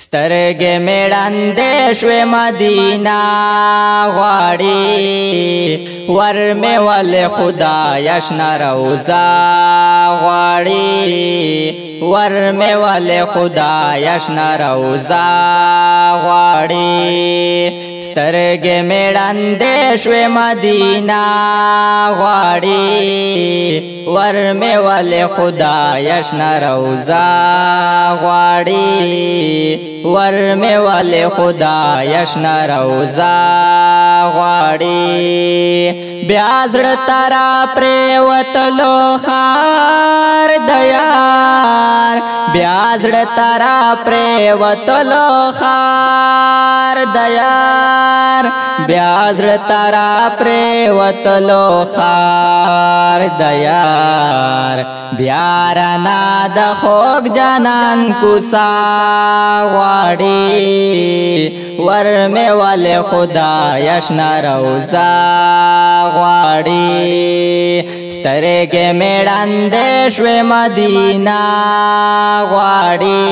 سترګې مې ړندې شوې مدینه غواړي ور مې ولې خدای شنه روضه غواړي ور مې ولې خدای شنه روضه غواړي سترګې مې ړندې شوې مدینه غواړي ور مې ولې خدای شنه روضه غواړي ور مې ولې خدای شنه روضه غواړي بیا زړه ترا پرېوتلو ښار د یار بیا زړه ترا پرېوتلو ښار د یار بیا زړه ترا پرېوتلو ښار د یار بیا رانه د خوږ جانان کوڅه غواړي ور مې ولې خدای شنه روضه غواړي سترګې مې ړندې شوې مدینه غواړي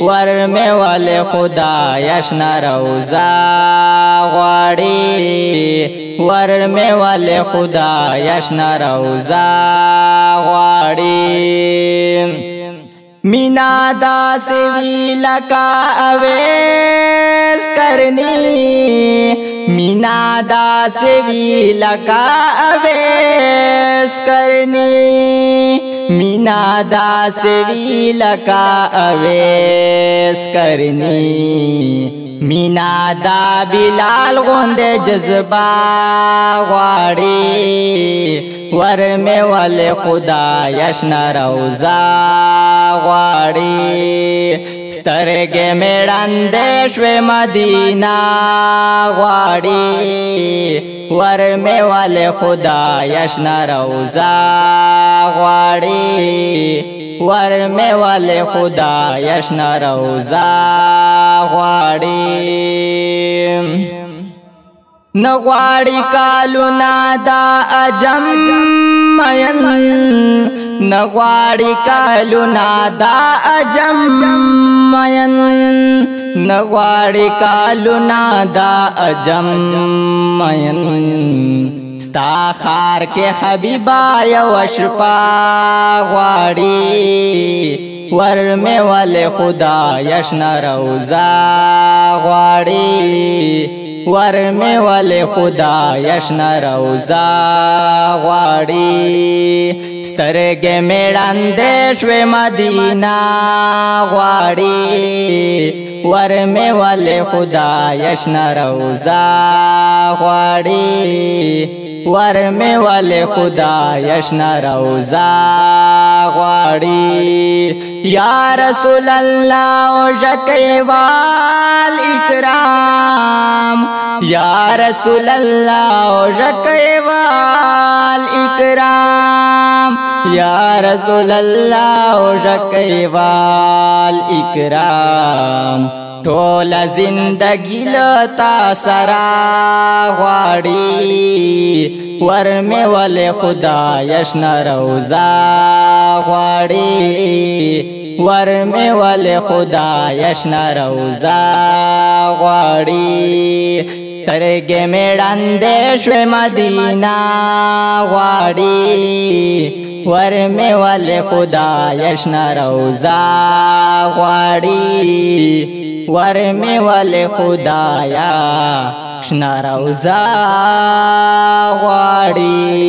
ور مې ولې خدای شنه روضه غواړي ور مې ولې خدای شنه روضه غواړي مینا داسې وي لکه اویس کرنی مینا داسې وي لکه اویس کرنی مینا داسې وي لکه اویس کرنی مینا دا بلال غوندې جذبه غواړي ور مې ولې خدای شنه روضه غواړي سترګې مې ړندې شوې مدینه غواړي ور مې ولې خدای شنه روضه غواړي ور مې ولې خدای شنه روضه غواړي نغواړي کالونه دا اجم مین نغواړي کالونه دا اجم مین نغواړي کالونه دا اجم مین ستا خار کې حبیبا یو شپه غواړي ور مې ولې خدای شنه روضه غواړي ور مې ولې خدای شنه روضه غواړي سترګې مې ړندې شوې مدینه غواړي ور مې ولې خدای شنه روضه غواړي ور مې ولې خدای شنه روضه غواړي یا رسول الله او ژکیوال اکرام یا رسول الله او ژکیوال اکرام یا رسول الله او ژکیوال اکرام ټول زندگی لتا سره غواړي ور مې ولې خدای شنه روضه غواړي ور مې ولې خدای شنه روضه غواړي سترګې مې ړندې شوې مدینه غواړي ور مې ولې خدای شنه روضه غواړي ور مې ولې خدای شنه روضه غواړي